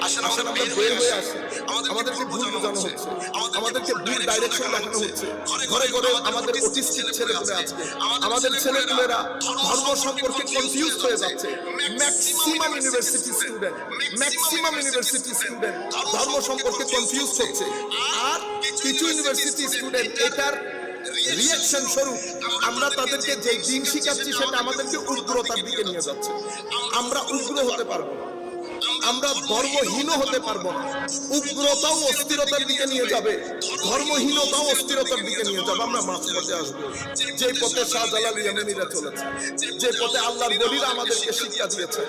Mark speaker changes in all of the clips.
Speaker 1: আসেন আমরা বের হয়ে আসি। আমাদেরকে ভুল বোঝানো হচ্ছে, আমাদেরকে ভুল ডাইরেকশন দেখানো হচ্ছে। ঘরে ঘরে আমাদের অটিস্টিক ছেলেপুলে আজকে, আমাদের ছেলেপুলেরা ধর্ম সম্পর্কে কনফিউজ হয়ে যাচ্ছে। ম্যাক্সিমাম ইউনিভার্সিটি স্টুডেন্ট ধর্ম সম্পর্কে কনফিউজ হচ্ছে। আর কিছু ইউনিভার্সিটি স্টুডেন্ট এটার রিঅ্যাকশন স্বরূপ আমরা তাদেরকে যে দিন শিখাচ্ছি সেটা আমাদেরকে উগ্রতার দিকে নিয়ে যাচ্ছে। আমরা উগ্র হতে পারবো না, আমরা ধর্মহীন হতে পারবো না। উগ্রতাও অস্থিরতার দিকে নিয়ে যাবে, ধর্মহীনতাও অস্থিরতার দিকে নিয়ে যাবে। আমরা মাঝপথে আসবো, যে পথে শাহজালাল ইয়ামানিরা চলেছে, যে পথে আল্লাহর ওলিরা আমাদেরকে শিক্ষা দিয়েছে,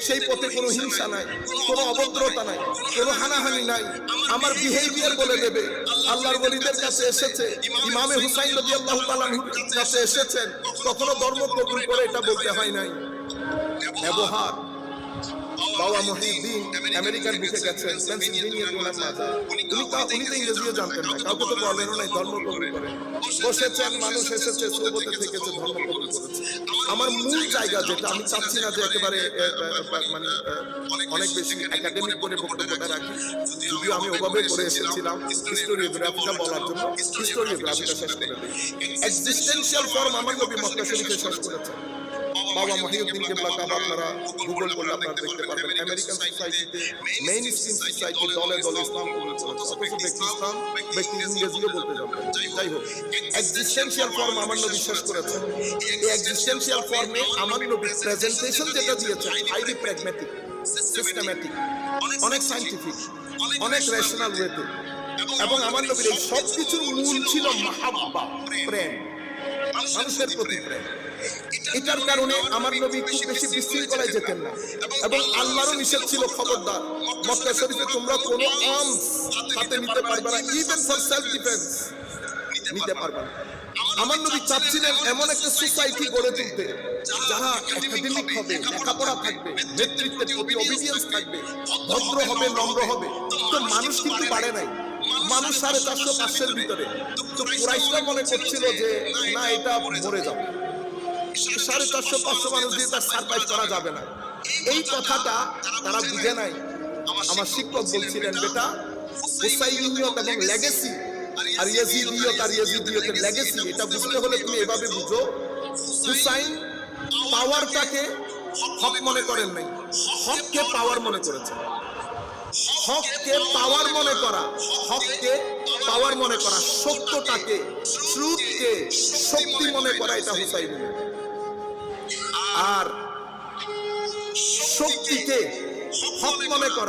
Speaker 1: সেই পথে কোনো হিংসা নাই, কোনো অভদ্রতা নাই, কোনো হানাহানি নাই। আমার বিহেভিয়ার বলে দেবে। আল্লাহর ওলিদের কাছে এসেছে, ইমামে হুসাইন রাদিয়াল্লাহু তাআলা আনহুর কাছে এসেছেন, কখনো ধর্ম কবুল করে এটা বলতে হয় নাই। ব্যবহার। বাবা মহিউদ্দিন আমেরিকার বুকে গেছেন, পেনসিলভেনিয়ার গোলাম বাজার। উনি তো ইংরেজিও জানতেন না, কাউকে তো বলেনও নাই ধর্ম কবুল করে। বসেছেন, মানুষ এসেছে, সোহবতে থেকেছে, ধর্ম কবুল করেছে। আমার মূল জায়গা যেটা, আমি চাচ্ছি না যে একেবারে মানে অনেক বেশি একাডেমিক করে বক্তব্যটা রাখি, যদিও আমি ওভাবে করে এসেছিলাম হিস্টোরিওগ্রাফিটা বলার জন্য। হিস্টোরিওগ্রাফিটা শেষ করে দিই। এক্সিস্টেন্সিয়াল ফর্ম আমার নবী মক্কা শরীফে শেষ করেছেন। বাবা মহিউদ্দিন কেবলা কাবা আপনারা গুগল করলে আপনারা দেখতে পারবেন। আমেরিকান সোসাইটিতে, মেইন স্ট্রিম সোসাইটি দলে দলে ইসলাম কবুল করেছে, অথচ ব্যক্তি ইসলাম, ব্যক্তি ইংরেজিও বলতে জানতেন। যাই হোক, এক্সিস্টেন্সিয়াল ফর্ম আমার নবী শেষ করেছেন। এই এক্সিস্টেন্সিয়াল ফর্মে আমার নবী প্রেজেন্টেশন যেটা দিয়েছেন, হাইলি প্র্যাগম্যাটিক, সিস্টেম্যাটিক, অনেক সায়েন্টিফিক, অনেক রেশনাল ওয়েতে। এবং আমার নবীর এই সব কিছুর মূল ছিল মাহাব্বা, প্রেম, মানুষের প্রতি প্রেম। এটার কারণে আমার নবী খুব বেশি বিশৃঙ্খলায় যেতেন না। এবং আল্লাহরও নিষেধ ছিল, খবরদার মক্কা শরীফে তোমরা কোনো আর্মস হাতে নিতে পারবে না, ইভেন ফর সেলফ ডিফেন্স নিতে পারবে না। আমার নবী চাচ্ছিলেন এমন একটা সোসাইটি গড়ে তুলতে, যারা একাডেমিক হবে, লেখাপড়া থাকবে, নেতৃত্বের প্রতি অবিডিয়েন্স থাকবে, ভদ্র হবে, নম্র হবে। তো মানুষ কিন্তু বাড়ে নাই, মানুষ 450-500 ভিতরে। তো কুরাইশরা মনে করছিল যে না, এটা মরে যাবে, 450-500 মানুষ দিয়ে তার সারভাইভ করা যাবে না। এই কথাটা তারা বুঝে নাই। আমার শিক্ষক বলছিলেন, বেটা হুসাইনিয়ত এবং লেগেসি আর ইয়াজিদিয়তের লেগেসি, এটা বুঝতে হলে তুমি এভাবে বুঝো। হুসাইন পাওয়ারটাকে হক মনে করেন নাই, হককে পাওয়ার মনে করেছেন। হককে পাওয়ার মনে করা, হককে পাওয়ার মনে করা, সত্যটাকে, ট্রুথকে শক্তি মনে করা, এটা হুসাইন। আর শক্তিকে হক মনে করা।